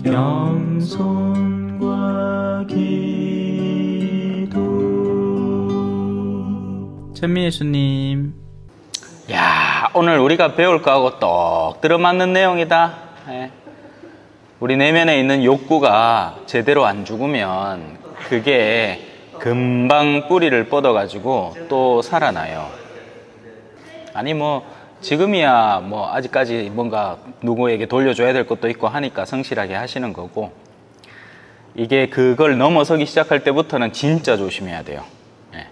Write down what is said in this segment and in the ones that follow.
겸손과 기도. 천미예수님. 야, 오늘 우리가 배울 거하고 똑 들어맞는 내용이다. 예. 우리 내면에 있는 욕구가 제대로 안 죽으면 그게 금방 뿌리를 뻗어가지고 또 살아나요. 아니 지금이야 아직까지 뭔가 누구에게 돌려줘야 될 것도 있고 하니까 성실하게 하시는 거고, 이게 그걸 넘어서기 시작할 때부터는 진짜 조심해야 돼요. 예.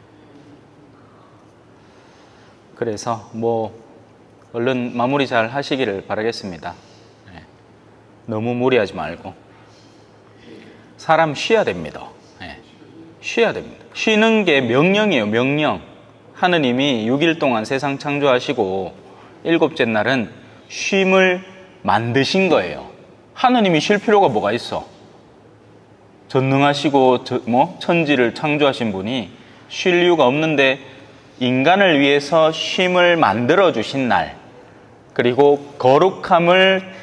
그래서 얼른 마무리 잘 하시기를 바라겠습니다. 예. 너무 무리하지 말고. 사람 쉬어야 됩니다. 예. 쉬어야 됩니다. 쉬는 게 명령이에요. 명령. 하느님이 6일 동안 세상 창조하시고 7째 날은 쉼을 만드신 거예요. 하느님이 쉴 필요가 뭐가 있어? 전능하시고 천지를 창조하신 분이 쉴 이유가 없는데, 인간을 위해서 쉼을 만들어 주신 날, 그리고 거룩함을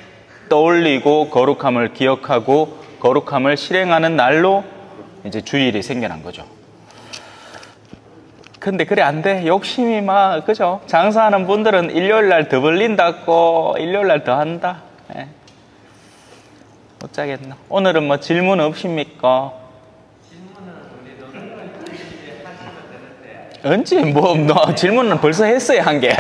떠올리고 거룩함을 기억하고 거룩함을 실행하는 날로 이제 주일이 생겨난 거죠. 근데 그래 안 돼. 욕심이 그죠? 장사하는 분들은 일요일 날 더 벌린다고, 일요일 날 더 한다. 예. 어쩌겠나. 오늘은 질문 없습니까? 질문은 우리 언제 질문은 벌써 했어요, 한 개.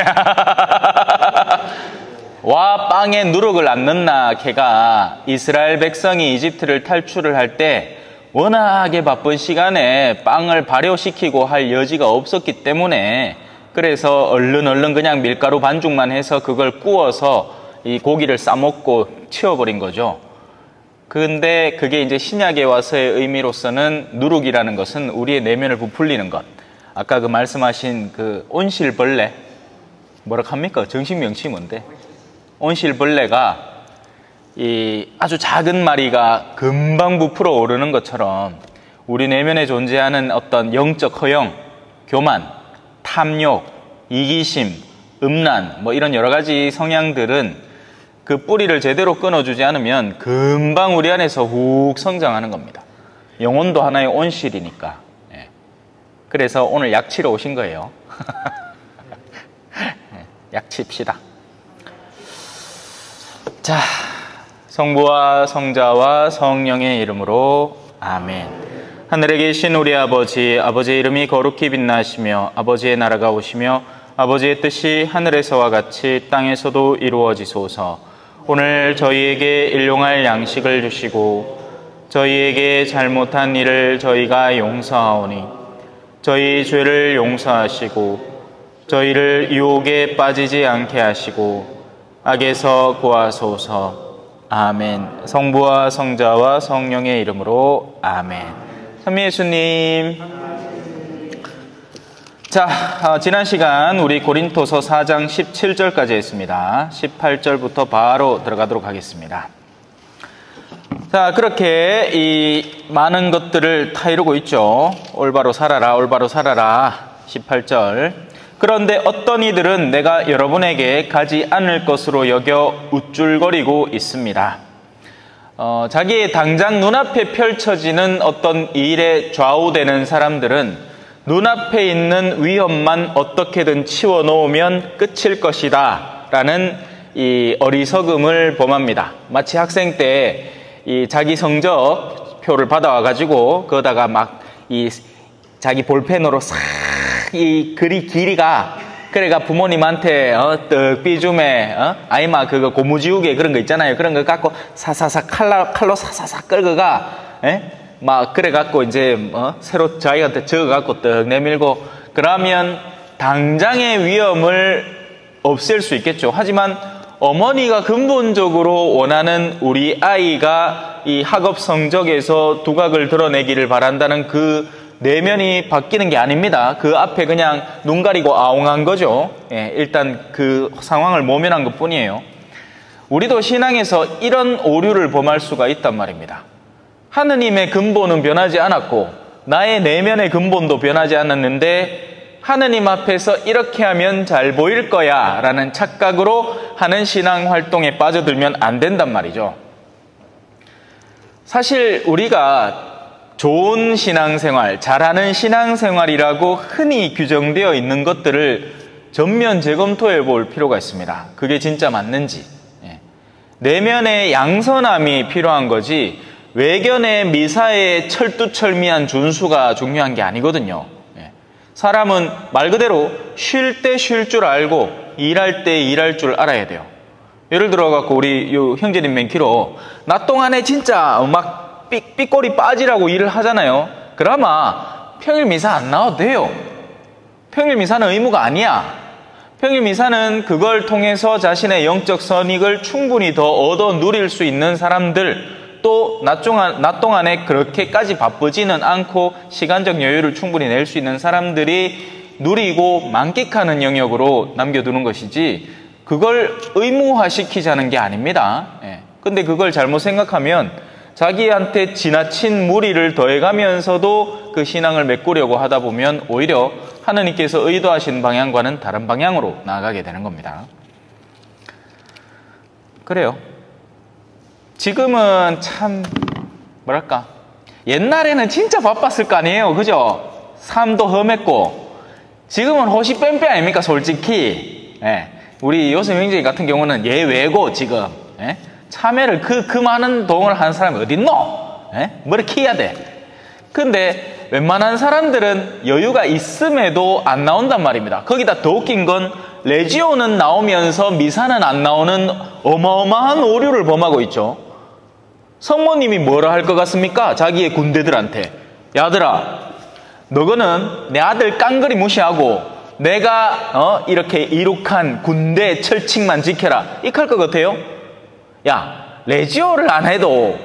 와 빵에 누룩을 안 넣나. 걔가 이스라엘 백성이 이집트를 탈출을 할 때 워낙에 바쁜 시간에 빵을 발효시키고 할 여지가 없었기 때문에, 그래서 얼른 그냥 밀가루 반죽만 해서 그걸 구워서 이 고기를 싸먹고 치워버린 거죠. 근데 그게 이제 신약에 와서의 의미로서는, 누룩이라는 것은 우리의 내면을 부풀리는 것. 아까 그 말씀하신 그 온실벌레, 뭐라 합니까? 정식 명칭이 뭔데? 온실벌레가 이 아주 작은 마리가 금방 부풀어 오르는 것처럼, 우리 내면에 존재하는 어떤 영적 허영, 교만, 탐욕, 이기심, 음란, 이런 여러 가지 성향들은 그 뿌리를 제대로 끊어주지 않으면 금방 우리 안에서 훅 성장하는 겁니다. 영혼도 하나의 온실이니까. 예. 그래서 오늘 약 치러 오신 거예요. 약 칩시다. 자, 성부와 성자와 성령의 이름으로 아멘. 하늘에 계신 우리 아버지, 아버지의 이름이 거룩히 빛나시며 아버지의 나라가 오시며 아버지의 뜻이 하늘에서와 같이 땅에서도 이루어지소서. 오늘 저희에게 일용할 양식을 주시고 저희에게 잘못한 일을 저희가 용서하오니 저희 죄를 용서하시고 저희를 유혹에 빠지지 않게 하시고 악에서 구하소서. 아멘. 성부와 성자와 성령의 이름으로 아멘. 천미예수님. 자, 지난 시간 우리 고린토서 4장 17절까지 했습니다. 18절부터 바로 들어가도록 하겠습니다. 자, 그렇게 이 많은 것들을 다 이루고 있죠. 올바로 살아라, 올바로 살아라. 18절. 그런데 어떤 이들은 내가 여러분에게 가지 않을 것으로 여겨 우쭐거리고 있습니다. 자기의 당장 눈앞에 펼쳐지는 어떤 일에 좌우되는 사람들은 눈앞에 있는 위험만 어떻게든 치워놓으면 끝일 것이다 라는 이 어리석음을 범합니다. 마치 학생 때 이 자기 성적표를 받아와가지고 거기다가 자기 볼펜으로 싹 이 글이 길이가, 그래가 부모님한테 떡 삐줌에 아이마 그거 고무지우개 그런 거 있잖아요. 그런 거 갖고 사사사 칼로 사사사 끌거가 그래 갖고 이제 새로 자기한테 적어 갖고 떡 내밀고, 그러면 당장의 위험을 없앨 수 있겠죠. 하지만 어머니가 근본적으로 원하는 우리 아이가 이 학업 성적에서 두각을 드러내기를 바란다는 그 내면이 바뀌는 게 아닙니다. 그 앞에 그냥 눈 가리고 아웅한 거죠. 예, 일단 그 상황을 모면한 것 뿐이에요. 우리도 신앙에서 이런 오류를 범할 수가 있단 말입니다. 하느님의 근본은 변하지 않았고 나의 내면의 근본도 변하지 않았는데 하느님 앞에서 이렇게 하면 잘 보일 거야 라는 착각으로 하는 신앙 활동에 빠져들면 안 된단 말이죠. 사실 우리가 좋은 신앙생활, 잘하는 신앙생활이라고 흔히 규정되어 있는 것들을 전면 재검토해 볼 필요가 있습니다. 그게 진짜 맞는지. 내면의 양선함이 필요한 거지 외견의 미사의 철두철미한 준수가 중요한 게 아니거든요. 사람은 말 그대로 쉴 때 쉴 줄 알고 일할 때 일할 줄 알아야 돼요. 예를 들어 갖고 우리 요 형제님 맹키로 낮 동안에 진짜 막 삐꼬리 빠지라고 일을 하잖아요. 그러면 평일 미사 안 나와도 돼요. 평일 미사는 의무가 아니야. 평일 미사는 그걸 통해서 자신의 영적 선익을 충분히 더 얻어 누릴 수 있는 사람들, 또 낮 동안에 그렇게까지 바쁘지는 않고 시간적 여유를 충분히 낼 수 있는 사람들이 누리고 만끽하는 영역으로 남겨두는 것이지 그걸 의무화시키자는 게 아닙니다. 근데 그걸 잘못 생각하면 자기한테 지나친 무리를 더해가면서도 그 신앙을 메꾸려고 하다 보면 오히려 하느님께서 의도하신 방향과는 다른 방향으로 나아가게 되는 겁니다. 그래요. 지금은 참 뭐랄까 옛날에는 진짜 바빴을 거 아니에요. 그죠? 삶도 험했고 지금은 호시 뺨뺨 아닙니까? 솔직히 우리 요새 형제 같은 경우는 예외고 지금 참회를 그 많은 동을 하는 사람이 어딨노? 머리 키야 돼. 근데 웬만한 사람들은 여유가 있음에도 안 나온단 말입니다. 거기다 더 웃긴 건 레지오는 나오면서 미사는 안 나오는 어마어마한 오류를 범하고 있죠. 성모님이 뭐라 할 것 같습니까? 자기의 군대들한테. 야들아, 너거는 내 아들 깡그리 무시하고 내가 이렇게 이룩한 군대 철칙만 지켜라. 이렇게 할 것 같아요? 야, 레지오를 안 해도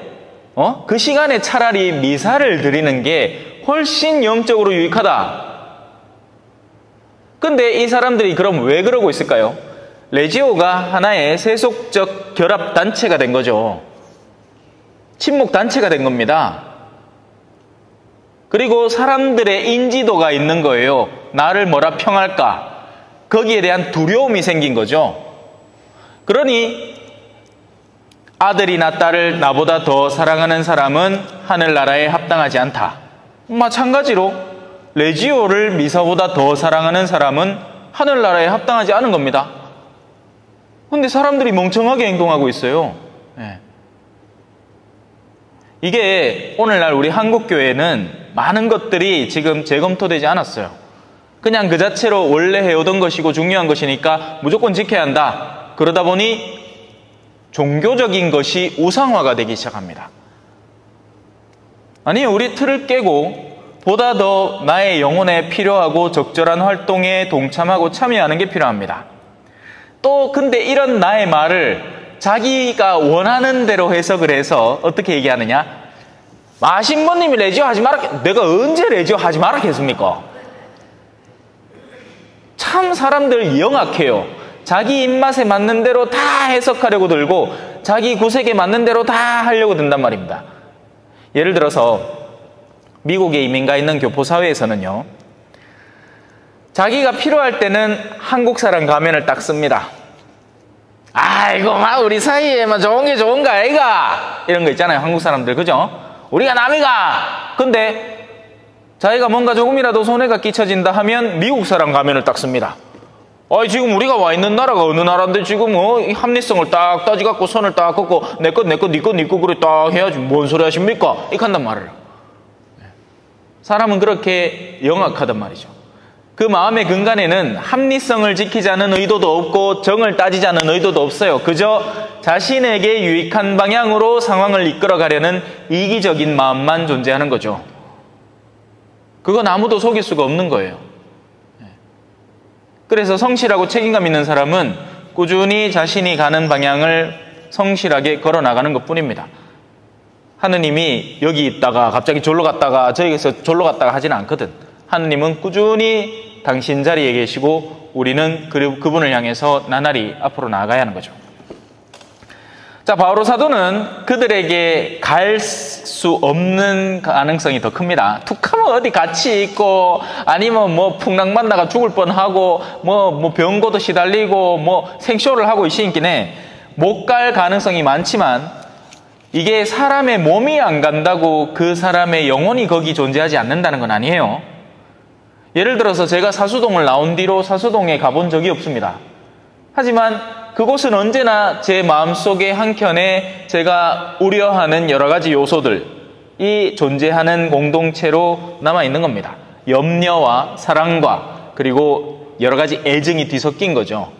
그 시간에 차라리 미사를 드리는 게 훨씬 영적으로 유익하다. 근데 이 사람들이 그럼 왜 그러고 있을까요? 레지오가 하나의 세속적 결합단체가 된 거죠. 친목단체가 된 겁니다. 그리고 사람들의 인지도가 있는 거예요. 나를 뭐라 평할까? 거기에 대한 두려움이 생긴 거죠. 그러니 아들이나 딸을 나보다 더 사랑하는 사람은 하늘나라에 합당하지 않다. 마찬가지로 레지오를 미사보다 더 사랑하는 사람은 하늘나라에 합당하지 않은 겁니다. 근데 사람들이 멍청하게 행동하고 있어요. 이게 오늘날 우리 한국교회는 많은 것들이 지금 재검토되지 않았어요. 그냥 그 자체로 원래 해오던 것이고 중요한 것이니까 무조건 지켜야 한다. 그러다 보니 종교적인 것이 우상화가 되기 시작합니다. 아니, 우리 틀을 깨고 보다 더 나의 영혼에 필요하고 적절한 활동에 동참하고 참여하는 게 필요합니다. 또 근데 이런 나의 말을 자기가 원하는 대로 해석을 해서 어떻게 얘기하느냐? 신부님이 레지오 하지 마라. 내가 언제 레지오 하지 마라 했습니까? 참 사람들 영악해요. 자기 입맛에 맞는 대로 다 해석하려고 들고 자기 구색에 맞는 대로 다 하려고 든단 말입니다. 예를 들어서 미국에 이민가 있는 교포사회에서는요, 자기가 필요할 때는 한국 사람 가면을 딱 씁니다. 아이고, 우리 사이에만 좋은 게 좋은가, 아이가? 이런 거 있잖아요, 한국 사람들, 그죠? 우리가 남이가! 근데 자기가 뭔가 조금이라도 손해가 끼쳐진다 하면 미국 사람 가면을 딱 씁니다. 지금 우리가 와 있는 나라가 어느 나라인데 지금 이 합리성을 딱 따지갖고 선을 딱 긋고 내 것, 네 것 그래 딱 해야지 뭔 소리 하십니까? 이렇게 한단 말을. 사람은 그렇게 영악하단 말이죠. 그 마음의 근간에는 합리성을 지키자는 의도도 없고 정을 따지자는 의도도 없어요. 그저 자신에게 유익한 방향으로 상황을 이끌어가려는 이기적인 마음만 존재하는 거죠. 그건 아무도 속일 수가 없는 거예요. 그래서 성실하고 책임감 있는 사람은 꾸준히 자신이 가는 방향을 성실하게 걸어나가는 것뿐입니다. 하느님이 여기 있다가 갑자기 졸로 갔다가 저기서 졸로 갔다가 하지는 않거든. 하느님은 꾸준히 당신 자리에 계시고 우리는 그분을 향해서 나날이 앞으로 나아가야 하는 거죠. 자, 바오로 사도는 그들에게 갈 수 없는 가능성이 더 큽니다. 툭하면 어디 같이 있고 아니면 뭐 풍랑만 나가 죽을 뻔하고 뭐 병고도 시달리고 뭐 생쇼를 하고 있으니까 못 갈 가능성이 많지만 이게 사람의 몸이 안 간다고 그 사람의 영혼이 거기 존재하지 않는다는 건 아니에요. 예를 들어서 제가 사수동을 나온 뒤로 사수동에 가본 적이 없습니다. 하지만 그곳은 언제나 제 마음속에 한켠에 제가 우려하는 여러 가지 요소들이 존재하는 공동체로 남아있는 겁니다. 염려와 사랑과 그리고 여러 가지 애증이 뒤섞인 거죠.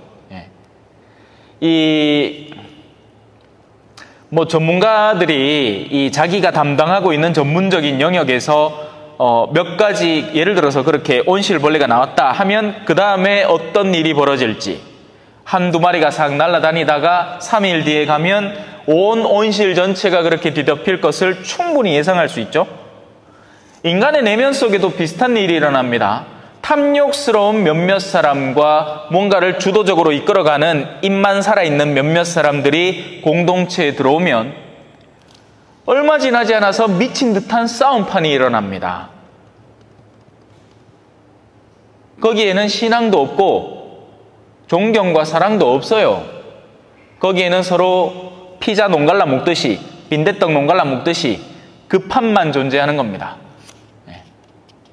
전문가들이 이 자기가 담당하고 있는 전문적인 영역에서 몇 가지 예를 들어서 그렇게 온실벌레가 나왔다 하면 그 다음에 어떤 일이 벌어질지 한두 마리가 싹 날아다니다가 3일 뒤에 가면 온 온실 전체가 그렇게 뒤덮일 것을 충분히 예상할 수 있죠. 인간의 내면 속에도 비슷한 일이 일어납니다. 탐욕스러운 몇몇 사람과 뭔가를 주도적으로 이끌어가는 입만 살아있는 몇몇 사람들이 공동체에 들어오면 얼마 지나지 않아서 미친 듯한 싸움판이 일어납니다. 거기에는 신앙도 없고 존경과 사랑도 없어요. 거기에는 서로 피자 농갈라 먹듯이 빈대떡 농갈라 먹듯이 그 판만 존재하는 겁니다.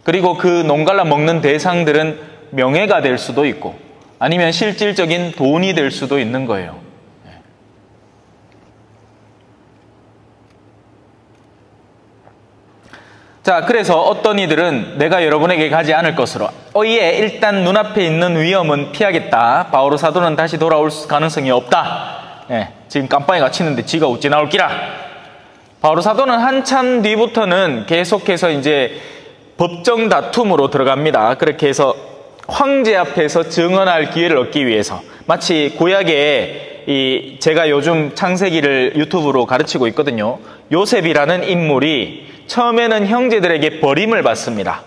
그리고 그 농갈라 먹는 대상들은 명예가 될 수도 있고 아니면 실질적인 돈이 될 수도 있는 거예요. 자, 그래서 어떤 이들은 내가 여러분에게 가지 않을 것으로 일단 눈앞에 있는 위험은 피하겠다. 바오로 사도는 다시 돌아올 가능성이 없다. 지금 깜빵에 갇히는데 지가 어찌 나올 기라. 바오로 사도는 한참 뒤부터는 계속해서 이제 법정 다툼으로 들어갑니다. 그렇게 해서 황제 앞에서 증언할 기회를 얻기 위해서 마치 구약에 제가 요즘 창세기를 유튜브로 가르치고 있거든요. 요셉이라는 인물이 처음에는 형제들에게 버림을 받습니다.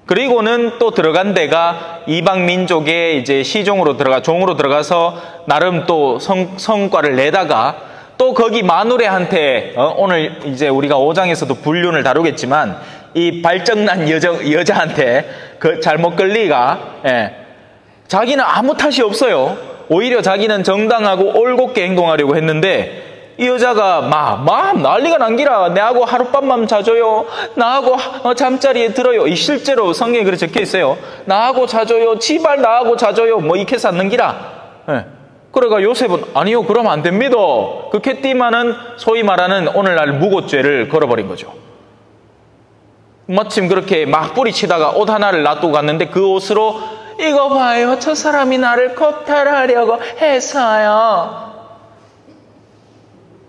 그리고는 또 들어간 데가 이방 민족의 이제 시종으로 종으로 들어가서 나름 또 성과를 내다가 또 거기 마누레한테 오늘 이제 우리가 5장에서도 불륜을 다루겠지만 이 발정난 여자한테 그 잘못 끌리가 자기는 아무 탓이 없어요. 오히려 자기는 정당하고 올곧게 행동하려고 했는데 이 여자가 막 난리가 난기라. 내하고 하룻밤만 자줘요. 나하고 잠자리에 들어요. 실제로 성경에 그렇게 적혀 있어요. 나하고 자줘요. 지발 나하고 자줘요. 이렇게 쌓는기라. 그래가 요셉은 아니요 그러면 안 됩니다. 그렇게 띠마는 소위 말하는 오늘날 무고죄를 걸어버린 거죠. 마침 그렇게 막 뿌리치다가 옷 하나를 놔두고 갔는데 그 옷으로 이거 봐요. 저 사람이 나를 겁탈하려고 해서요.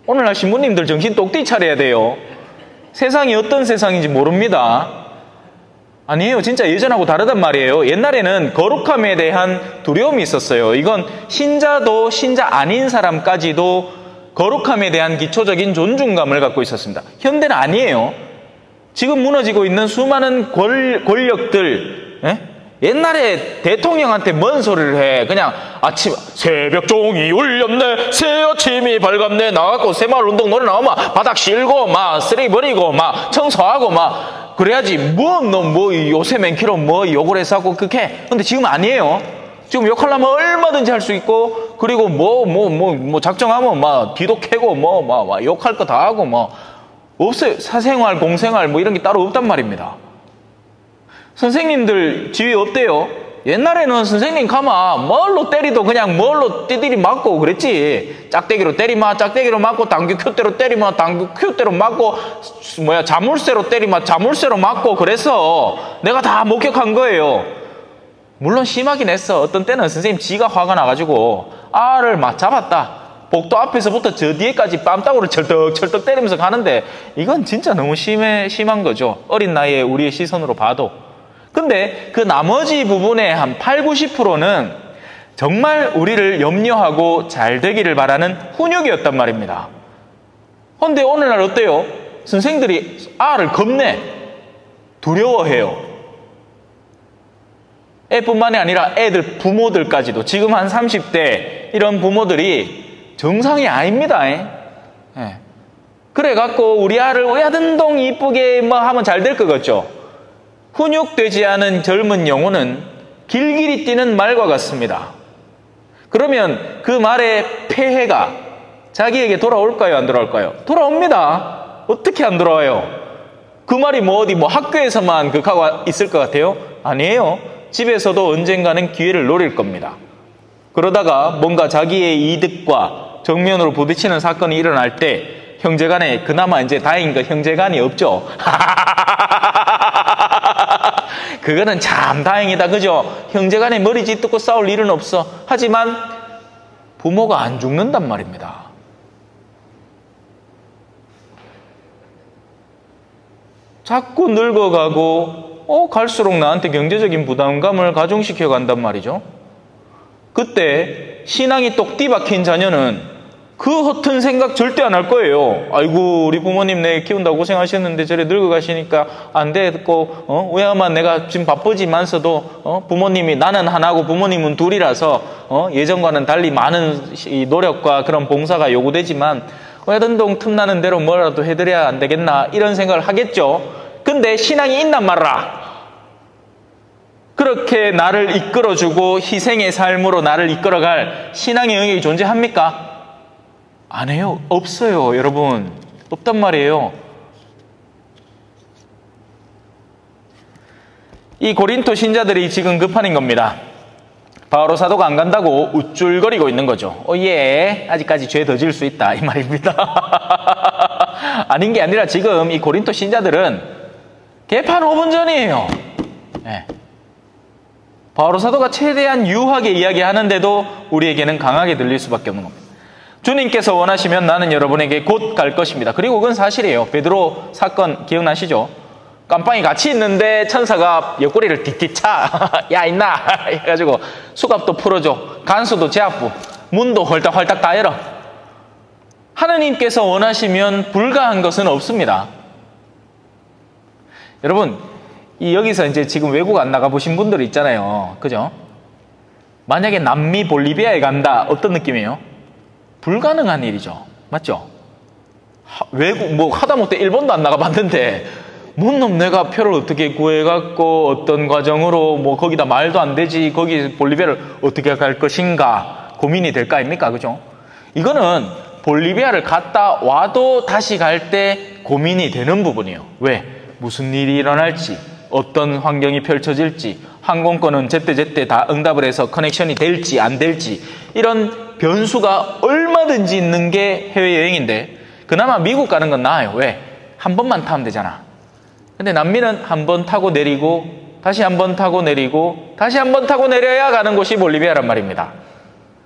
오늘날 신부님들 정신 똑띠 차려야 돼요. 세상이 어떤 세상인지 모릅니다. 아니에요. 진짜 예전하고 다르단 말이에요. 옛날에는 거룩함에 대한 두려움이 있었어요. 이건 신자도 신자 아닌 사람까지도 거룩함에 대한 기초적인 존중감을 갖고 있었습니다. 현대는 아니에요. 지금 무너지고 있는 수많은 권력들, 옛날에 대통령한테 뭔 소리를 해. 그냥 아침 새벽 종이 울렸네, 새 아침이 밝았네, 나가고 새마을 운동 노래 나오면 바닥 실고 막 쓰레기 버리고 막 청소하고 막 그래야지. 요새 맨키로 욕을 해서 하고 그렇게. 근데 지금 아니에요. 지금 욕하려면 얼마든지 할 수 있고, 그리고 작정하면 막 뒤도 캐고 욕할 거 다 하고 없어요. 사생활, 공생활 이런 게 따로 없단 말입니다. 선생님들 지위 없대요. 옛날에는 선생님 가면 뭘로 때리도 그냥 뭘로 띠들이 맞고 그랬지. 짝대기로 때리마 짝대기로 맞고, 당규 큐대로 때리마 당규 큐대로 맞고, 자물쇠로 때리마 자물쇠로 맞고 그래서 내가 다 목격한 거예요. 물론 심하긴 했어. 어떤 때는 선생님 지가 화가 나가지고 알을 막 잡았다. 복도 앞에서부터 저 뒤에까지 뺨따구를 철떡철떡 때리면서 가는데 이건 진짜 너무 심한 거죠. 어린 나이에 우리의 시선으로 봐도. 근데 그 나머지 부분의 한 80~90%는 정말 우리를 염려하고 잘 되기를 바라는 훈육이었단 말입니다. 그런데 오늘날 어때요? 선생들이 알을 겁내. 두려워해요. 애뿐만이 아니라 애들 부모들까지도. 지금 한 30대 이런 부모들이 정상이 아닙니다. 그래갖고 우리 알을 오야든동 이쁘게 하면 잘 될 것 같죠? 훈육되지 않은 젊은 영혼은 길길이 뛰는 말과 같습니다. 그러면 그 말의 폐해가 자기에게 돌아올까요? 안 돌아올까요? 돌아옵니다. 어떻게 안 돌아와요? 그 말이 뭐 어디 뭐 학교에서만 극하고 있을 것 같아요? 아니에요. 집에서도 언젠가는 기회를 노릴 겁니다. 그러다가 뭔가 자기의 이득과 정면으로 부딪히는 사건이 일어날 때 형제간에 그나마 이제 다행인 건 형제간이 없죠. 그거는 참 다행이다. 그죠? 형제간에 머리 짓고 싸울 일은 없어. 하지만 부모가 안 죽는단 말입니다. 자꾸 늙어가고 갈수록 나한테 경제적인 부담감을 가중시켜 간단 말이죠. 그때 신앙이 똑 뒤박힌 자녀는 그 허튼 생각 절대 안 할 거예요. 아이고 우리 부모님 내 키운다고 고생하셨는데 저래 늙어가시니까 안 됐고 왜냐면 내가 지금 바쁘지만서도 부모님이 나는 하나고 부모님은 둘이라서 예전과는 달리 많은 노력과 그런 봉사가 요구되지만 외등동 틈나는 대로 뭐라도 해드려야 안 되겠나 이런 생각을 하겠죠. 근데 신앙이 있단 말라. 그렇게 나를 이끌어주고 희생의 삶으로 나를 이끌어갈 신앙의 영역이 존재합니까? 안 해요. 없어요. 여러분. 없단 말이에요. 이 고린토 신자들이 지금 급한 겁니다. 바오로 사도가 안 간다고 우쭐거리고 있는 거죠. 예, 아직까지 죄 더 지을 수 있다 이 말입니다. 아닌 게 아니라 지금 이 고린토 신자들은 개판 5분 전이에요. 네. 바오로 사도가 최대한 유하게 이야기하는데도 우리에게는 강하게 들릴 수밖에 없는 겁니다. 주님께서 원하시면 나는 여러분에게 곧 갈 것입니다. 그리고 그건 사실이에요. 베드로 사건 기억나시죠? 깜빵이 같이 있는데 천사가 옆구리를 틱틱 차. 야 있나? 해가지고 수갑도 풀어줘. 간수도 제압부. 문도 헐딱헐딱 다 열어. 하느님께서 원하시면 불가한 것은 없습니다. 여러분 여기서 이제 지금 외국 안 나가보신 분들 있잖아요. 그죠? 만약에 남미 볼리비아에 간다. 어떤 느낌이에요? 불가능한 일이죠. 맞죠? 외국 뭐 하다못해 일본도 안 나가봤는데 뭔 놈 내가 표를 어떻게 구해갖고 어떤 과정으로 뭐 거기다 말도 안 되지 거기 볼리비아를 어떻게 갈 것인가 고민이 될 거 아닙니까? 그죠? 이거는 볼리비아를 갔다 와도 다시 갈 때 고민이 되는 부분이에요. 왜? 무슨 일이 일어날지 어떤 환경이 펼쳐질지 항공권은 제때 다 응답을 해서 커넥션이 될지 안 될지 이런 변수가 얼마든지 있는 게 해외여행인데 그나마 미국 가는 건 나아요. 왜? 한 번만 타면 되잖아. 근데 남미는 한 번 타고 내리고 다시 한 번 타고 내리고 다시 한 번 타고 내려야 가는 곳이 볼리비아란 말입니다.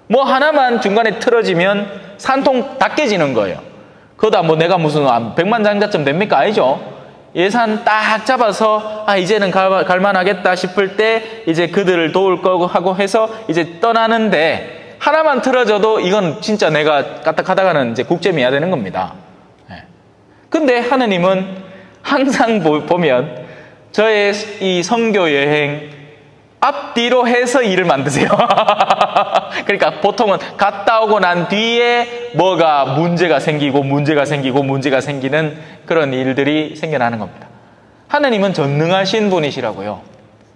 뭐 하나만 중간에 틀어지면 산통 다 깨지는 거예요. 그러다 뭐 내가 무슨 100만 장자점 됩니까? 아니죠. 예산 딱 잡아서 이제는 갈만하겠다 싶을 때 이제 그들을 도울 거고 하고 해서 이제 떠나는데 하나만 틀어져도 이건 진짜 내가 까딱하다가는 이제 국제미야 되는 겁니다. 근데 하느님은 항상 보면 저의 이 선교 여행 앞뒤로 해서 일을 만드세요. 그러니까 보통은 갔다 오고 난 뒤에 뭐가 문제가 생기는 그런 일들이 생겨나는 겁니다. 하느님은 전능하신 분이시라고요.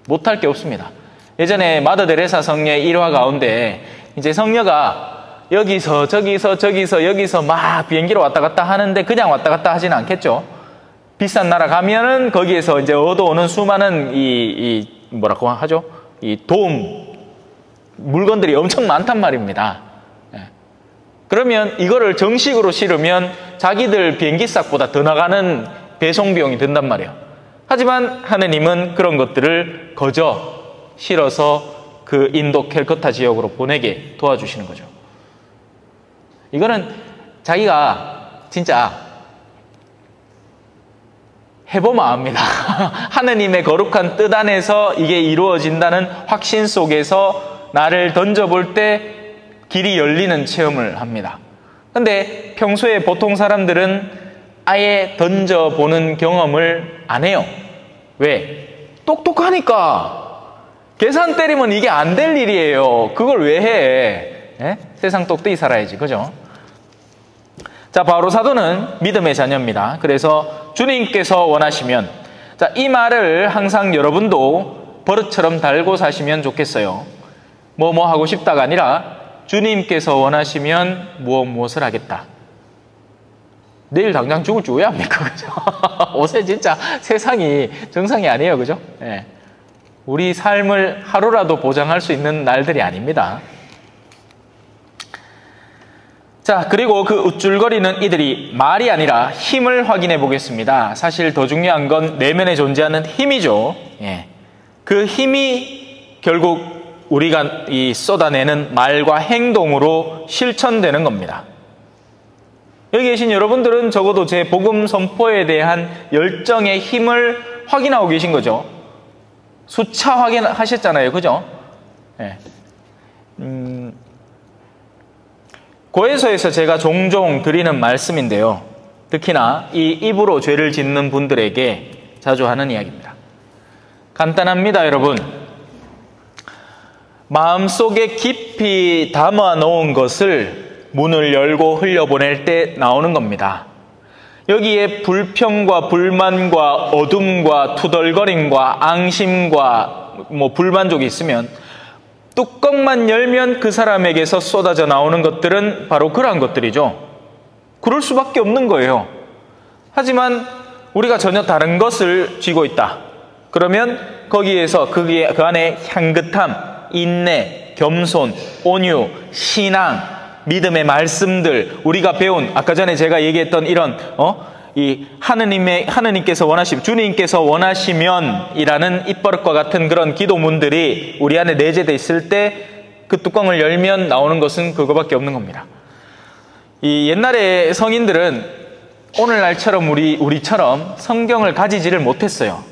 못할 게 없습니다. 예전에 마더 데레사 성녀의 일화 가운데 이제 성녀가 여기서 여기서 막 비행기로 왔다 갔다 하는데 그냥 왔다 갔다 하지는 않겠죠. 비싼 나라 가면은 거기에서 이제 얻어오는 수많은 뭐라고 하죠? 이 도움 물건들이 엄청 많단 말입니다. 그러면 이거를 정식으로 실으면 자기들 비행기값보다 더 나가는 배송 비용이 든단 말이에요. 하지만 하느님은 그런 것들을 거저 실어서 그 인도 캘커타 지역으로 보내게 도와주시는 거죠. 이거는 자기가 진짜 해보면 압니다. 하느님의 거룩한 뜻 안에서 이게 이루어진다는 확신 속에서 나를 던져볼 때 길이 열리는 체험을 합니다. 근데 평소에 보통 사람들은 아예 던져보는 경험을 안 해요. 왜? 똑똑하니까. 계산 때리면 이게 안 될 일이에요. 그걸 왜 해? 예? 세상 똑똑히 살아야지. 그죠? 자, 바오로 사도는 믿음의 자녀입니다. 그래서 주님께서 원하시면, 자, 이 말을 항상 여러분도 버릇처럼 달고 사시면 좋겠어요. 뭐 하고 싶다가 아니라 주님께서 원하시면 무엇을 하겠다. 내일 당장 죽을 줄 왜 합니까? 그죠? 옷에 진짜 세상이 정상이 아니에요. 그죠? 예. 우리 삶을 하루라도 보장할 수 있는 날들이 아닙니다. 자, 그리고 그 우쭐거리는 이들이 말이 아니라 힘을 확인해 보겠습니다. 사실 더 중요한 건 내면에 존재하는 힘이죠. 예. 그 힘이 결국 우리가 이 쏟아내는 말과 행동으로 실천되는 겁니다. 여기 계신 여러분들은 적어도 제 복음 선포에 대한 열정의 힘을 확인하고 계신 거죠. 수차 확인하셨잖아요. 그죠? 예. 고해서에서 제가 종종 드리는 말씀인데요. 특히나 이 입으로 죄를 짓는 분들에게 자주 하는 이야기입니다. 간단합니다, 여러분. 마음속에 깊이 담아 놓은 것을 문을 열고 흘려보낼 때 나오는 겁니다. 여기에 불평과 불만과 어둠과 투덜거림과 앙심과 불만족이 있으면 뚜껑만 열면 그 사람에게서 쏟아져 나오는 것들은 바로 그러한 것들이죠. 그럴 수밖에 없는 거예요. 하지만 우리가 전혀 다른 것을 쥐고 있다. 그러면 거기에서 그 안에 향긋함, 인내, 겸손, 온유, 신앙, 믿음의 말씀들, 우리가 배운 아까 전에 제가 얘기했던 이런 이 하느님께서 원하시면, 주님께서 원하시면이라는 입버릇과 같은 그런 기도문들이 우리 안에 내재되어 있을 때 그 뚜껑을 열면 나오는 것은 그거밖에 없는 겁니다. 이 옛날에 성인들은 오늘날처럼 우리처럼 성경을 가지지를 못했어요.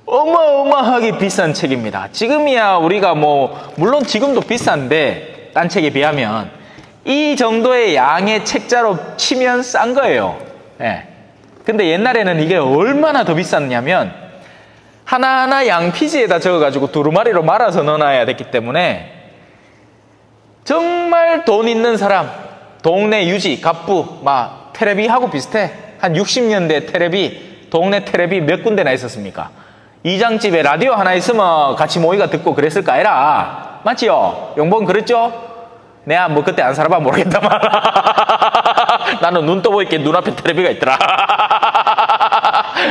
어마어마하게 비싼 책입니다. 지금이야 우리가 물론 지금도 비싼데 딴 책에 비하면 이 정도의 양의 책자로 치면 싼 거예요. 예. 근데 옛날에는 이게 얼마나 더 비쌌냐면 하나하나 양피지에다 적어가지고 두루마리로 말아서 넣어놔야 됐기 때문에 정말 돈 있는 사람, 동네 유지, 갑부, 테레비하고 비슷해. 한 60년대 테레비, 동네 테레비 몇 군데나 있었습니까? 이장집에 라디오 하나 있으면 같이 모이가 듣고 그랬을까 해라. 맞지요? 용봉 그랬죠? 내가 그때 안 살아봐 모르겠다만 나는 눈 떠보이게 눈앞에 테레비가 있더라.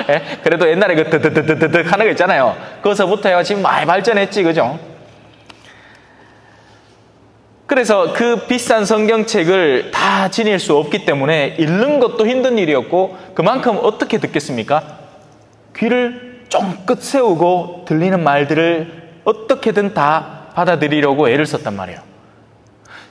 예? 그래도 옛날에 그 드드드드드 하는 거 있잖아요. 그것서부터요 지금 많이 발전했지, 그죠? 그래서 그 비싼 성경책을 다 지닐 수 없기 때문에 읽는 것도 힘든 일이었고, 그만큼 어떻게 듣겠습니까? 귀를 쫑긋 세우고 들리는 말들을 어떻게든 다 받아들이려고 애를 썼단 말이에요.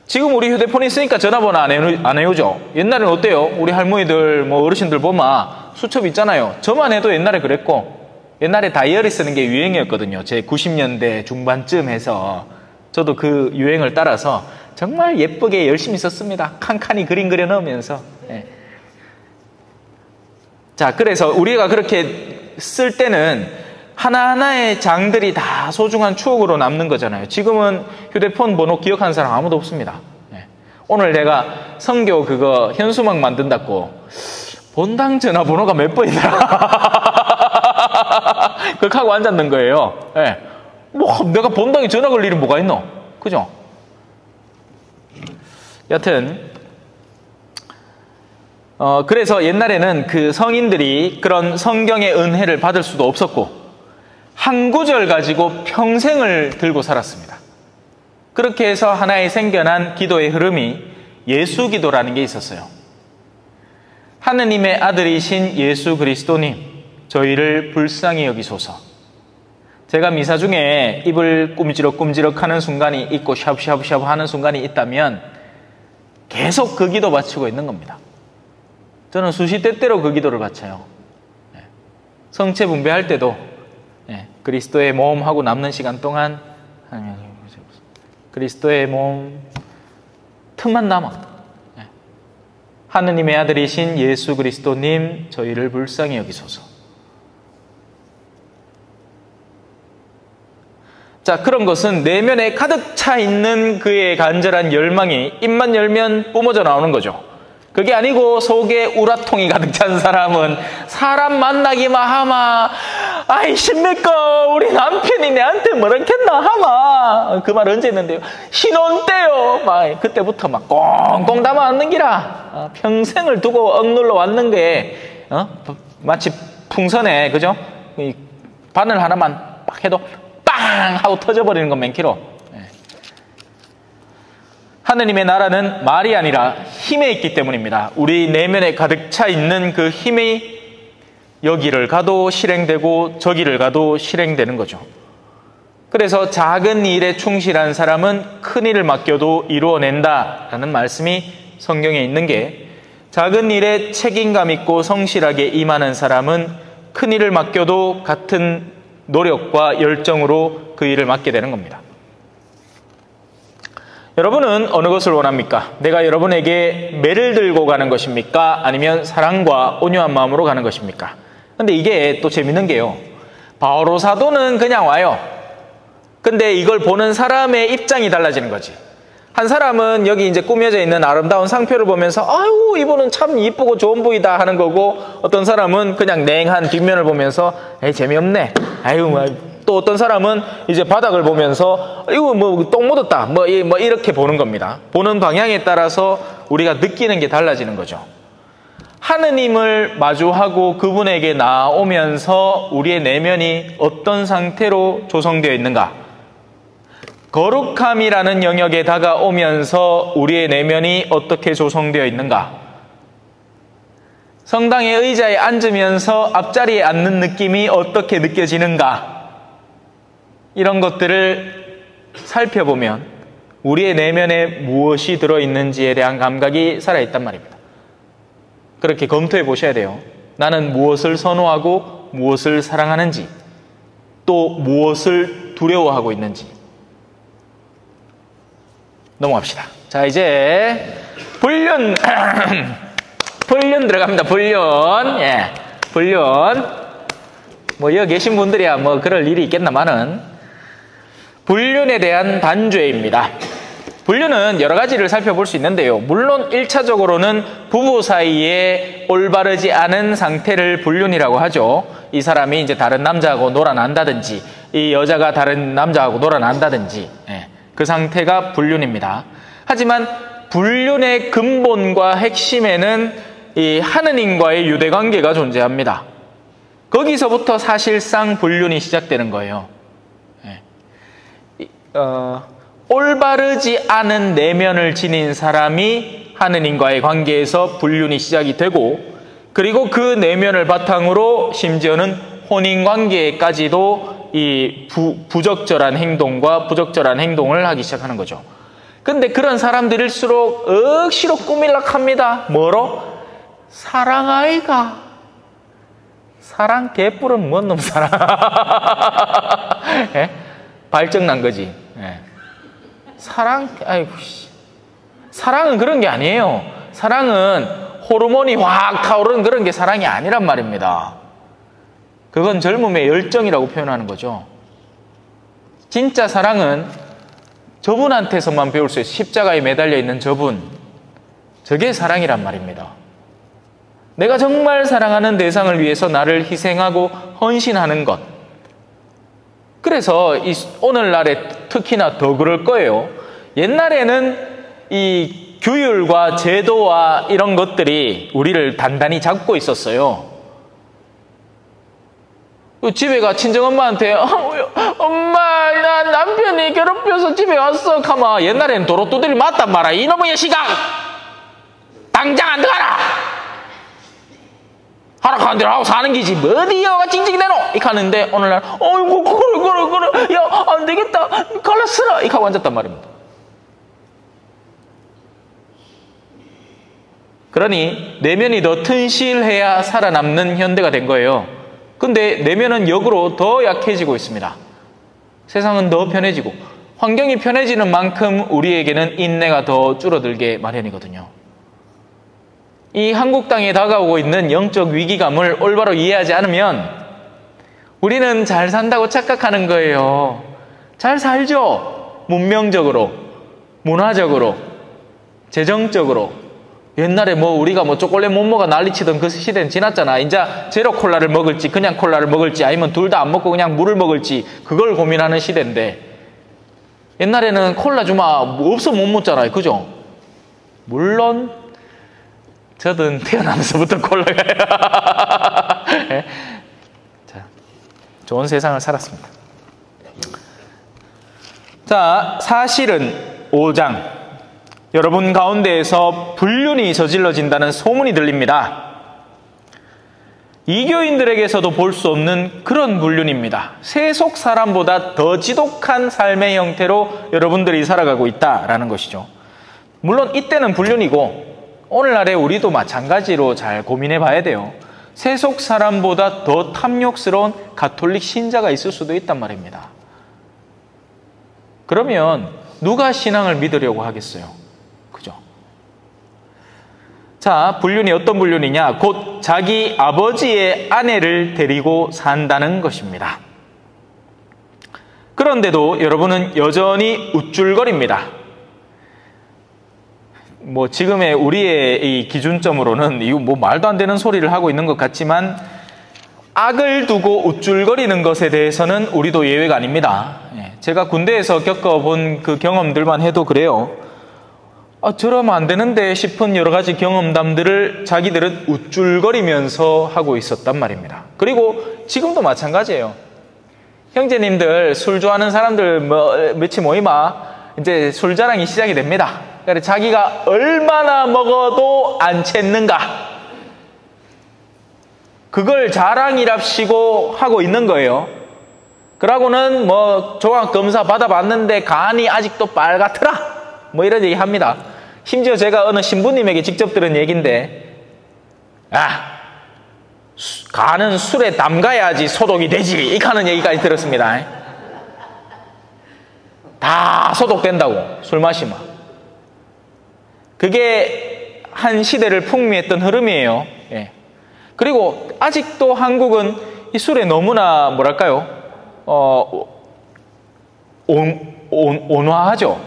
지금 우리 휴대폰이 있으니까 전화번호 안 외우죠. 옛날에는 어때요? 우리 할머니들, 어르신들 보면 수첩 있잖아요. 저만 해도 옛날에 그랬고, 옛날에 다이어리 쓰는 게 유행이었거든요. 제 90년대 중반쯤 해서 저도 그 유행을 따라서 정말 예쁘게 열심히 썼습니다. 칸칸이 그림 그려 넣으면서. 예. 자, 그래서 우리가 그렇게 쓸 때는 하나하나의 장들이 다 소중한 추억으로 남는 거잖아요. 지금은 휴대폰 번호 기억하는 사람 아무도 없습니다. 예. 오늘 내가 성교 그거 현수막 만든다고 본당 전화번호가 몇 번이더라. 그렇게 하고 앉았는 거예요. 예. 내가 본당에 전화 걸 일이 뭐가 있노? 그죠? 여튼 그래서 옛날에는 그 성인들이 그런 성경의 은혜를 받을 수도 없었고 한 구절 가지고 평생을 들고 살았습니다. 그렇게 해서 하나의 생겨난 기도의 흐름이 예수 기도라는 게 있었어요. 하느님의 아들이신 예수 그리스도님, 저희를 불쌍히 여기소서. 제가 미사 중에 입을 꼼지럭꼼지럭 하는 순간이 있고 샤브샤브샤브 하는 순간이 있다면 계속 그 기도 바치고 있는 겁니다. 저는 수시때때로 그 기도를 바쳐요. 성체 분배할 때도 그리스도의 몸하고 남는 시간 동안 그리스도의 몸 틈만 남아 하느님의 아들이신 예수 그리스도님, 저희를 불쌍히 여기소서. 자, 그런 것은 내면에 가득 차 있는 그의 간절한 열망이 입만 열면 뿜어져 나오는 거죠. 그게 아니고 속에 우라통이 가득 찬 사람은 사람 만나기만 하마 아이 십니까 우리 남편이 내한테 뭐랬겠나 하마. 그 말 언제 했는데요? 신혼 때요. 막 그때부터 막 꽁꽁 담아 왔는 기라. 평생을 두고 억눌러 왔는 게 마치 풍선에 그죠? 이 바늘 하나만 빡 해도 빵 하고 터져버리는 건 맨키로. 하느님의 나라는 말이 아니라 힘에 있기 때문입니다. 우리 내면에 가득 차 있는 그 힘이 여기를 가도 실행되고 저기를 가도 실행되는 거죠. 그래서 작은 일에 충실한 사람은 큰 일을 맡겨도 이루어낸다라는 말씀이 성경에 있는 게, 작은 일에 책임감 있고 성실하게 임하는 사람은 큰 일을 맡겨도 같은 노력과 열정으로 그 일을 맡게 되는 겁니다. 여러분은 어느 것을 원합니까? 내가 여러분에게 매를 들고 가는 것입니까? 아니면 사랑과 온유한 마음으로 가는 것입니까? 근데 이게 또 재밌는 게요. 바오로 사도는 그냥 와요. 근데 이걸 보는 사람의 입장이 달라지는 거지. 한 사람은 여기 이제 꾸며져 있는 아름다운 상표를 보면서 아유 이분은 참 이쁘고 좋은 부위다 하는 거고, 어떤 사람은 그냥 냉한 뒷면을 보면서 에이 재미없네. 아유 또 어떤 사람은 이제 바닥을 보면서 이거 뭐 똥 묻었다 뭐 이렇게 보는 겁니다. 보는 방향에 따라서 우리가 느끼는 게 달라지는 거죠. 하느님을 마주하고 그분에게 나아오면서 우리의 내면이 어떤 상태로 조성되어 있는가, 거룩함이라는 영역에 다가오면서 우리의 내면이 어떻게 조성되어 있는가, 성당의 의자에 앉으면서 앞자리에 앉는 느낌이 어떻게 느껴지는가, 이런 것들을 살펴보면 우리의 내면에 무엇이 들어있는지에 대한 감각이 살아있단 말입니다. 그렇게 검토해 보셔야 돼요. 나는 무엇을 선호하고 무엇을 사랑하는지, 또 무엇을 두려워하고 있는지. 넘어갑시다. 자, 이제 불륜 불륜 들어갑니다. 불륜. 예. 불륜. 뭐 여기 계신 분들이야 뭐 그럴 일이 있겠나마는, 불륜에 대한 단죄입니다. 불륜은 여러 가지를 살펴볼 수 있는데요. 물론 1차적으로는 부부 사이에 올바르지 않은 상태를 불륜이라고 하죠. 이 사람이 이제 다른 남자하고 놀아난다든지, 이 여자가 다른 남자하고 놀아난다든지, 그 상태가 불륜입니다. 하지만 불륜의 근본과 핵심에는 이 하느님과의 유대관계가 존재합니다. 거기서부터 사실상 불륜이 시작되는 거예요. 올바르지 않은 내면을 지닌 사람이 하느님과의 관계에서 불륜이 시작이 되고, 그리고 그 내면을 바탕으로 심지어는 혼인관계까지도 이 부적절한 행동과 부적절한 행동을 하기 시작하는 거죠. 근데 그런 사람들일수록 억시로 꾸밀락 합니다. 뭐로? 사랑아이가. 사랑 개뿔은 뭔 놈 사랑. 예? 발정난 거지. 예. 사랑, 아이고, 사랑은 그런 게 아니에요. 사랑은 호르몬이 확 타오르는 그런 게 사랑이 아니란 말입니다. 그건 젊음의 열정이라고 표현하는 거죠. 진짜 사랑은 저분한테서만 배울 수 있어요. 십자가에 매달려 있는 저분. 저게 사랑이란 말입니다. 내가 정말 사랑하는 대상을 위해서 나를 희생하고 헌신하는 것. 그래서 오늘날에 특히나 더 그럴 거예요. 옛날에는 이 규율과 제도와 이런 것들이 우리를 단단히 잡고 있었어요. 집에 가 친정엄마한테 엄마 나 남편이 괴롭혀서 집에 왔어 가마, 옛날에는 도로 두드리 맞단 말아. 이놈의 시각 당장 안 들어가라 하락하는 대로 하고 사는 기지 어디 여가 찡찡이 내노 이렇게 하는데, 오늘날 어이구 그래 야 안 되겠다 갈라쓰라 이렇게 하고 앉았단 말입니다. 그러니 내면이 더 튼실해야 살아남는 현대가 된 거예요. 근데 내면은 역으로 더 약해지고 있습니다. 세상은 더 편해지고 환경이 편해지는 만큼 우리에게는 인내가 더 줄어들게 마련이거든요. 이 한국 땅에 다가오고 있는 영적 위기감을 올바로 이해하지 않으면 우리는 잘 산다고 착각하는 거예요. 잘 살죠. 문명적으로, 문화적으로, 재정적으로, 옛날에 뭐 우리가 뭐 초콜릿 못 먹어 난리치던 그 시대는 지났잖아. 이제 제로 콜라를 먹을지 그냥 콜라를 먹을지 아니면 둘 다 안 먹고 그냥 물을 먹을지 그걸 고민하는 시대인데, 옛날에는 콜라 주마 없으면 못 먹잖아요. 그죠? 물론 저든 태어나면서부터 콜라가 네? 자, 좋은 세상을 살았습니다. 자, 사실은 5장 여러분 가운데에서 불륜이 저질러진다는 소문이 들립니다. 이교인들에게서도 볼 수 없는 그런 불륜입니다. 세속 사람보다 더 지독한 삶의 형태로 여러분들이 살아가고 있다라는 것이죠. 물론 이때는 불륜이고 오늘날에 우리도 마찬가지로 잘 고민해 봐야 돼요. 세속 사람보다 더 탐욕스러운 가톨릭 신자가 있을 수도 있단 말입니다. 그러면 누가 신앙을 믿으려고 하겠어요? 그죠? 자, 불륜이 어떤 불륜이냐? 곧 자기 아버지의 아내를 데리고 산다는 것입니다. 그런데도 여러분은 여전히 우쭐거립니다. 뭐 지금의 우리의 이 기준점으로는 이거 뭐 말도 안 되는 소리를 하고 있는 것 같지만, 악을 두고 우쭐거리는 것에 대해서는 우리도 예외가 아닙니다. 제가 군대에서 겪어본 그 경험들만 해도 그래요. 저러면 안 되는데 싶은 여러 가지 경험담들을 자기들은 우쭐거리면서 하고 있었단 말입니다. 그리고 지금도 마찬가지예요. 형제님들 술 좋아하는 사람들 며칠 모이마 이제 술자랑이 시작이 됩니다. 그래서 자기가 얼마나 먹어도 안 챘는가, 그걸 자랑이랍시고 하고 있는 거예요. 그러고는 뭐 조각검사 받아봤는데 간이 아직도 빨갛더라 뭐 이런 얘기 합니다. 심지어 제가 어느 신부님에게 직접 들은 얘기인데, 간은 술에 담가야지 소독이 되지 이 하는 얘기까지 들었습니다. 다 소독된다고 술 마시면. 그게 한 시대를 풍미했던 흐름이에요. 그리고 아직도 한국은 이 술에 너무나 뭐랄까요, 온화하죠.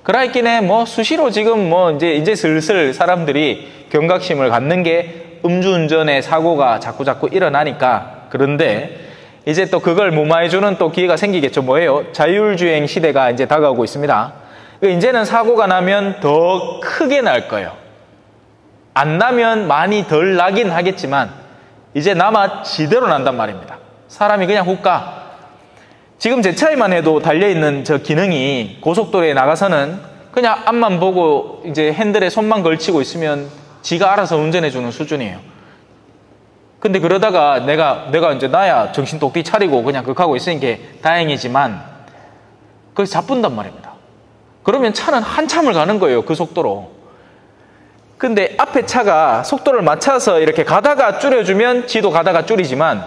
그러있기에 뭐 수시로 지금 뭐 이제 슬슬 사람들이 경각심을 갖는 게 음주운전의 사고가 자꾸 일어나니까. 그런데 이제 또 그걸 무마해주는 또 기회가 생기겠죠. 뭐예요? 자율주행 시대가 이제 다가오고 있습니다. 이제는 사고가 나면 더 크게 날 거예요. 안 나면 많이 덜 나긴 하겠지만 이제 나마 지대로 난단 말입니다. 사람이 그냥 훅 가. 지금 제 차에만 해도 달려있는 저 기능이 고속도로에 나가서는 그냥 앞만 보고 이제 핸들에 손만 걸치고 있으면 지가 알아서 운전해주는 수준이에요. 근데 그러다가 내가 이제 나야 정신 똑띠 차리고 그냥 그렇게 하고 있으니까 다행이지만 그래서 자뿐단 말입니다. 그러면 차는 한참을 가는 거예요, 그 속도로. 근데 앞에 차가 속도를 맞춰서 이렇게 가다가 줄여주면 지도 가다가 줄이지만,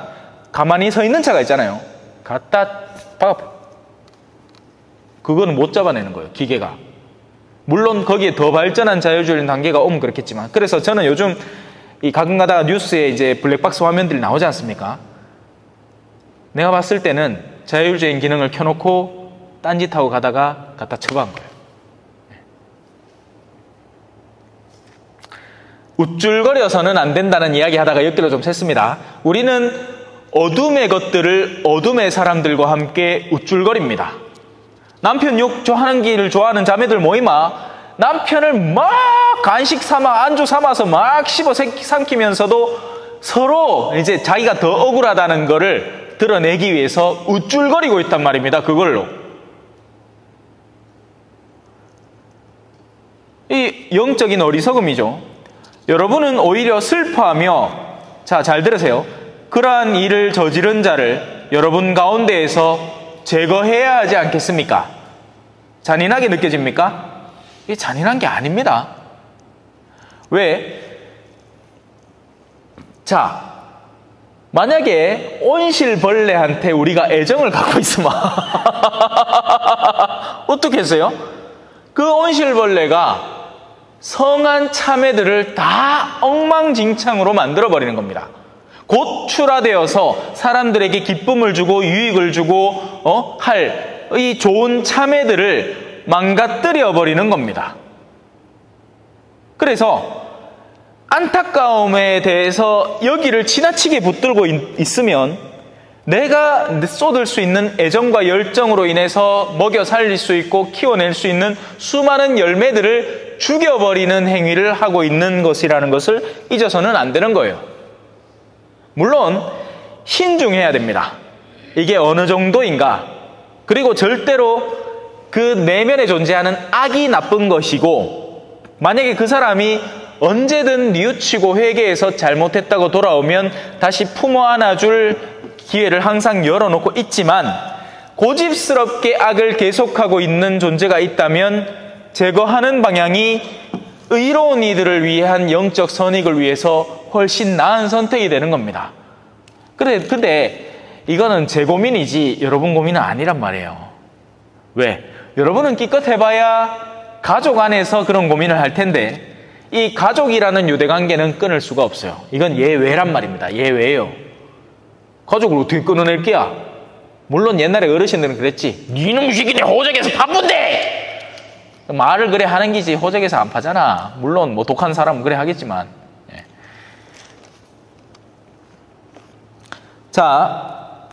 가만히 서 있는 차가 있잖아요. 갖다 박아. 그거는 못 잡아내는 거예요, 기계가. 물론 거기에 더 발전한 자율주행 단계가 오면 그렇겠지만. 그래서 저는 요즘 이 가끔 가다가 뉴스에 이제 블랙박스 화면들이 나오지 않습니까? 내가 봤을 때는 자율주행 기능을 켜놓고 딴짓하고 가다가 갖다 처박은 거예요. 우쭐거려서는 안 된다는 이야기 하다가 옆길로 좀 샜습니다. 우리는 어둠의 것들을 어둠의 사람들과 함께 우쭐거립니다. 남편 욕 하는 길을 좋아하는 자매들 모이마 남편을 막 간식 삼아 안주 삼아서 막 씹어 삼키면서도 서로 이제 자기가 더 억울하다는 거를 드러내기 위해서 우쭐거리고 있단 말입니다. 그걸로. 이 영적인 어리석음이죠. 여러분은 오히려 슬퍼하며, 자, 잘 들으세요. 그러한 일을 저지른 자를 여러분 가운데에서 제거해야 하지 않겠습니까? 잔인하게 느껴집니까? 이게 잔인한 게 아닙니다. 왜? 자, 만약에 온실벌레한테 우리가 애정을 갖고 있으면 어떻게 했어요? 그 온실벌레가 성한 참외들을 다 엉망진창으로 만들어버리는 겁니다. 곧 출하되어서 사람들에게 기쁨을 주고 유익을 주고 할 이 좋은 참외들을 망가뜨려 버리는 겁니다. 그래서 안타까움에 대해서 여기를 지나치게 붙들고 있으면 내가 쏟을 수 있는 애정과 열정으로 인해서 먹여 살릴 수 있고 키워낼 수 있는 수많은 열매들을 죽여버리는 행위를 하고 있는 것이라는 것을 잊어서는 안 되는 거예요. 물론 신중해야 됩니다. 이게 어느 정도인가? 그리고 절대로 그 내면에 존재하는 악이 나쁜 것이고, 만약에 그 사람이 언제든 뉘우치고 회개해서 잘못했다고 돌아오면 다시 품어 안아줄 기회를 항상 열어놓고 있지만, 고집스럽게 악을 계속하고 있는 존재가 있다면 제거하는 방향이 의로운 이들을 위한 영적 선익을 위해서 훨씬 나은 선택이 되는 겁니다. 근데 이거는 제 고민이지 여러분 고민은 아니란 말이에요. 왜? 여러분은 기껏 해봐야 가족 안에서 그런 고민을 할 텐데, 이 가족이라는 유대관계는 끊을 수가 없어요. 이건 예외란 말입니다. 예외예요. 가족을 어떻게 끊어낼 게야? 물론 옛날에 어르신들은 그랬지. 니놈 시기네 호적에서 바쁜데! 말을 그래 하는 기지 호적에서 안 파잖아. 물론 뭐 독한 사람은 그래 하겠지만. 예. 자,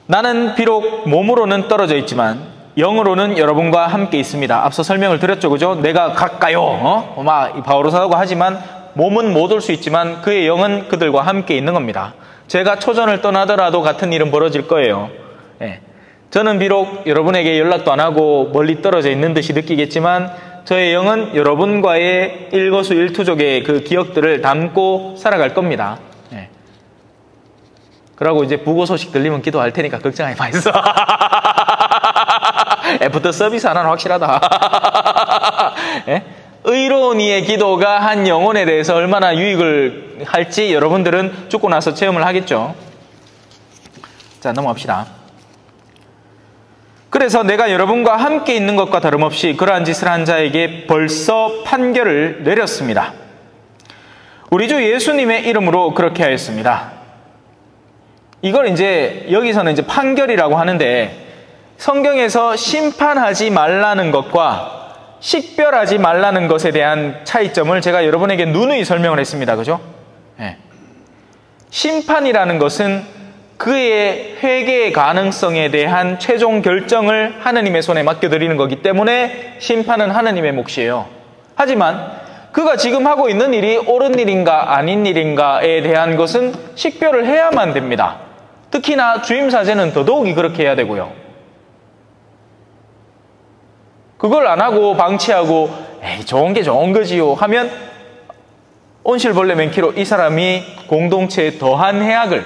나는 비록 몸으로는 떨어져 있지만 영으로는 여러분과 함께 있습니다. 앞서 설명을 드렸죠, 그죠? 내가 갈까요? 막 바오로사라고 하지만 몸은 못 올 수 있지만 그의 영은 그들과 함께 있는 겁니다. 제가 초전을 떠나더라도 같은 일은 벌어질 거예요. 예. 저는 비록 여러분에게 연락도 안 하고 멀리 떨어져 있는 듯이 느끼겠지만 저의 영은 여러분과의 일거수일투족의 그 기억들을 담고 살아갈 겁니다. 예. 그러고 이제 부고 소식 들리면 기도할 테니까 걱정하지 마있어. 애프터 서비스 하나는 확실하다. 예? 의로운 이의 기도가 한 영혼에 대해서 얼마나 유익을 할지 여러분들은 죽고 나서 체험을 하겠죠. 자, 넘어갑시다. 그래서 내가 여러분과 함께 있는 것과 다름없이 그러한 짓을 한 자에게 벌써 판결을 내렸습니다. 우리 주 예수님의 이름으로 그렇게 하였습니다. 이걸 이제 여기서는 이제 판결이라고 하는데, 성경에서 심판하지 말라는 것과 식별하지 말라는 것에 대한 차이점을 제가 여러분에게 누누이 설명을 했습니다. 그죠? 네. 심판이라는 것은 그의 회개의 가능성에 대한 최종 결정을 하느님의 손에 맡겨드리는 거기 때문에 심판은 하느님의 몫이에요. 하지만 그가 지금 하고 있는 일이 옳은 일인가 아닌 일인가에 대한 것은 식별을 해야만 됩니다. 특히나 주임사제는 더더욱이 그렇게 해야 되고요. 그걸 안 하고 방치하고 에이 좋은 게 좋은 거지요 하면 온실벌레 맨키로 이 사람이 공동체에 더한 해악을,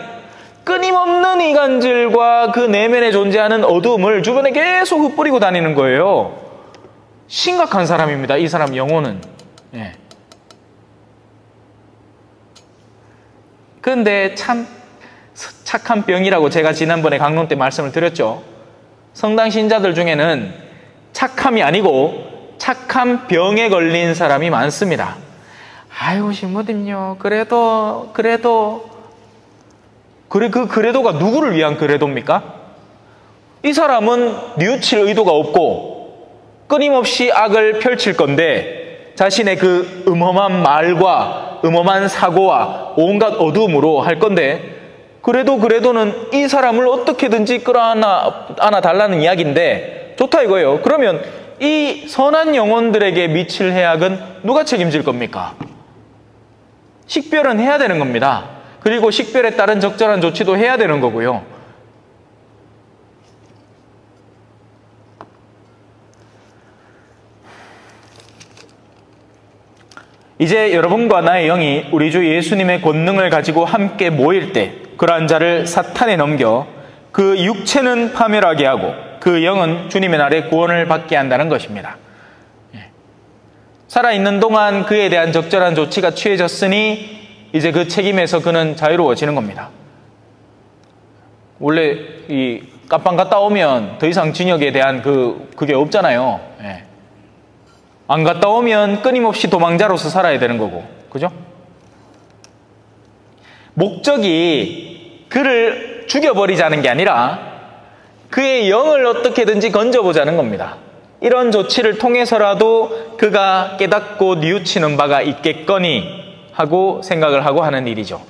끊임없는 이간질과 그 내면에 존재하는 어두움을 주변에 계속 흩뿌리고 다니는 거예요. 심각한 사람입니다. 이 사람 영혼은. 예. 그런데 참 착한 병이라고 제가 지난번에 강론 때 말씀을 드렸죠. 성당 신자들 중에는 착함이 아니고 착한 병에 걸린 사람이 많습니다. 아유 신부님요, 그래도 그 그래도가 누구를 위한 그래도입니까? 이 사람은 뉘우칠 의도가 없고 끊임없이 악을 펼칠 건데 자신의 그 음험한 말과 음험한 사고와 온갖 어두움으로 할 건데, 그래도는 이 사람을 어떻게든지 끌어안아 달라는 이야기인데 좋다 이거예요. 그러면 이 선한 영혼들에게 미칠 해악은 누가 책임질 겁니까? 식별은 해야 되는 겁니다. 그리고 식별에 따른 적절한 조치도 해야 되는 거고요. 이제 여러분과 나의 영이 우리 주 예수님의 권능을 가지고 함께 모일 때 그러한 자를 사탄에 넘겨 그 육체는 파멸하게 하고 그 영은 주님의 날에 구원을 받게 한다는 것입니다. 살아있는 동안 그에 대한 적절한 조치가 취해졌으니 이제 그 책임에서 그는 자유로워지는 겁니다. 원래 이 깜빵 갔다 오면 더 이상 징역에 대한 그게 없잖아요. 예. 안 갔다 오면 끊임없이 도망자로서 살아야 되는 거고, 그죠? 목적이 그를 죽여버리자는 게 아니라 그의 영을 어떻게든지 건져보자는 겁니다. 이런 조치를 통해서라도 그가 깨닫고 뉘우치는 바가 있겠거니 하고 생각을 하고 하는 일이죠.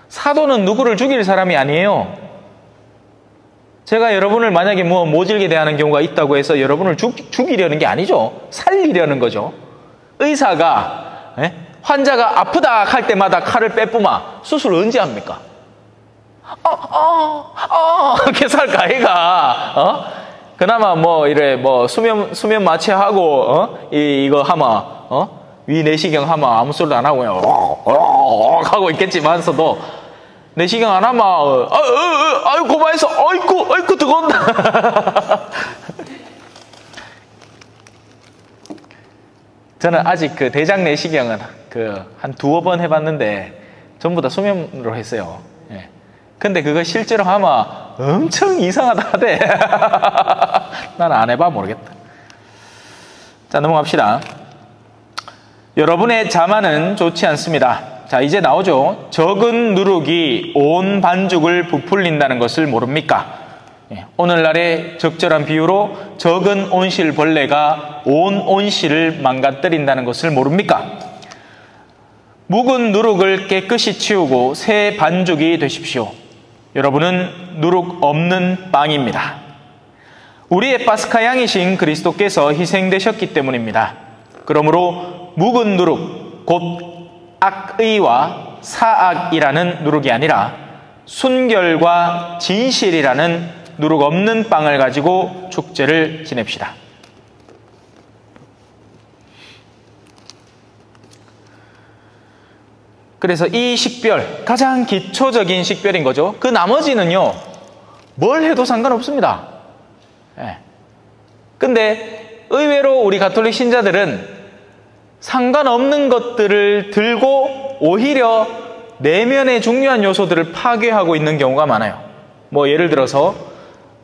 사도는 누구를 죽일 사람이 아니에요. 제가 여러분을 만약에 모질게 대하는 경우가 있다고 해서 여러분을 죽이려는 게 아니죠. 살리려는 거죠. 의사가 환자가 아프다 할 때마다 칼을 빼뿜어 수술 언제 합니까? 이렇게 살까 얘가 그나마 수면 마취하고 이거 하마 위 내시경 하마 아무 소리도 안 하고 하고 있겠지만서도 내시경 안 하마 아유 고마해서 아이고 뜨거운다. 저는 아직 그 대장 내시경은 한 두어 번 해봤는데 전부 다 수면으로 했어요. 예. 근데 그거 실제로 하면 엄청 이상하다 하대. 난 안 해봐 모르겠다. 자, 넘어갑시다. 여러분의 자만은 좋지 않습니다. 자, 이제 나오죠. 적은 누룩이 온 반죽을 부풀린다는 것을 모릅니까? 예. 오늘날의 적절한 비유로 적은 온실벌레가 온 온실을 망가뜨린다는 것을 모릅니까? 묵은 누룩을 깨끗이 치우고 새 반죽이 되십시오. 여러분은 누룩 없는 빵입니다. 우리의 파스카 양이신 그리스도께서 희생되셨기 때문입니다. 그러므로 묵은 누룩, 곧 악의와 사악이라는 누룩이 아니라 순결과 진실이라는 누룩 없는 빵을 가지고 축제를 지냅시다. 그래서 이 식별, 가장 기초적인 식별인 거죠. 그 나머지는요, 뭘 해도 상관없습니다. 예. 근데 의외로 우리 가톨릭 신자들은 상관없는 것들을 들고 오히려 내면의 중요한 요소들을 파괴하고 있는 경우가 많아요. 예를 들어서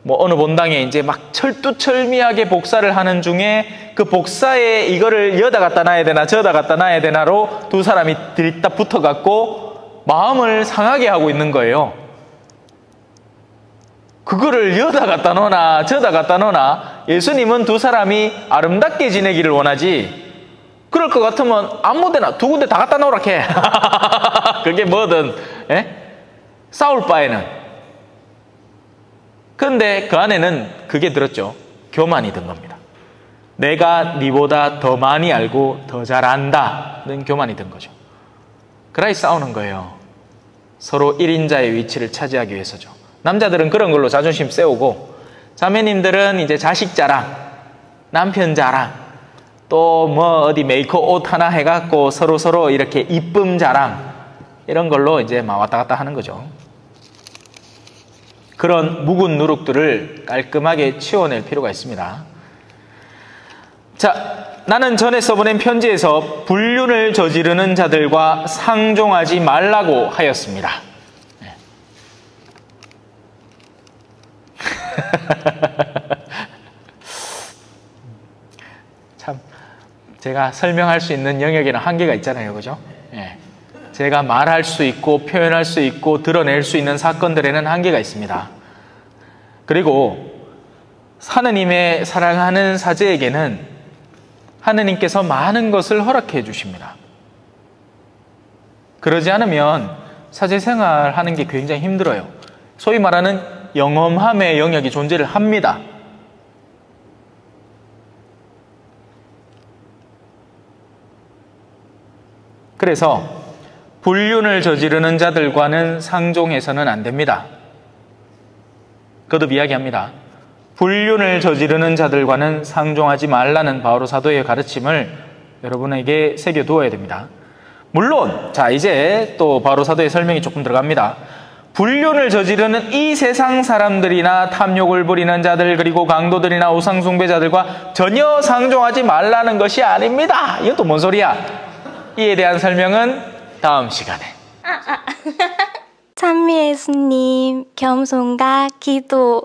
어느 본당에 이제 막 철두철미하게 복사를 하는 중에 그 복사에 이거를 여다 갖다 놔야 되나 저다 갖다 놔야 되나로 두 사람이 들이다 붙어갖고 마음을 상하게 하고 있는 거예요. 그거를 여다 갖다 놓나 저다 갖다 놓나 예수님은 두 사람이 아름답게 지내기를 원하지 그럴 것 같으면 아무 데나 두 군데 다 갖다 놓으라 해. 그게 뭐든 싸울 바에는. 근데 그 안에는 그게 들었죠. 교만이 든 겁니다. 내가 니보다 더 많이 알고 더 잘 안다는 교만이 든 거죠. 그라이 싸우는 거예요. 서로 1인자의 위치를 차지하기 위해서죠. 남자들은 그런 걸로 자존심 세우고 자매님들은 이제 자식 자랑, 남편 자랑, 또 어디 메이커 옷 하나 해갖고 서로 이렇게 이쁨 자랑 이런 걸로 이제 막 왔다 갔다 하는 거죠. 그런 묵은 누룩들을 깔끔하게 치워낼 필요가 있습니다. 자, 나는 전에 써보낸 편지에서 불륜을 저지르는 자들과 상종하지 말라고 하였습니다. 네. 참 제가 설명할 수 있는 영역에는 한계가 있잖아요. 그죠? 네. 제가 말할 수 있고 표현할 수 있고 드러낼 수 있는 사건들에는 한계가 있습니다. 그리고 하느님의 사랑하는 사제에게는 하느님께서 많은 것을 허락해 주십니다. 그러지 않으면 사제 생활하는 게 굉장히 힘들어요. 소위 말하는 영험함의 영역이 존재를 합니다. 그래서 불륜을 저지르는 자들과는 상종해서는 안 됩니다. 거듭 이야기합니다. 불륜을 저지르는 자들과는 상종하지 말라는 바오로 사도의 가르침을 여러분에게 새겨두어야 됩니다. 물론 자 이제 또 바오로 사도의 설명이 조금 들어갑니다. 불륜을 저지르는 이 세상 사람들이나 탐욕을 부리는 자들 그리고 강도들이나 우상숭배자들과 전혀 상종하지 말라는 것이 아닙니다. 이건 또 뭔 소리야? 이에 대한 설명은 다음 시간에. 찬미 예수님, 겸손과 기도.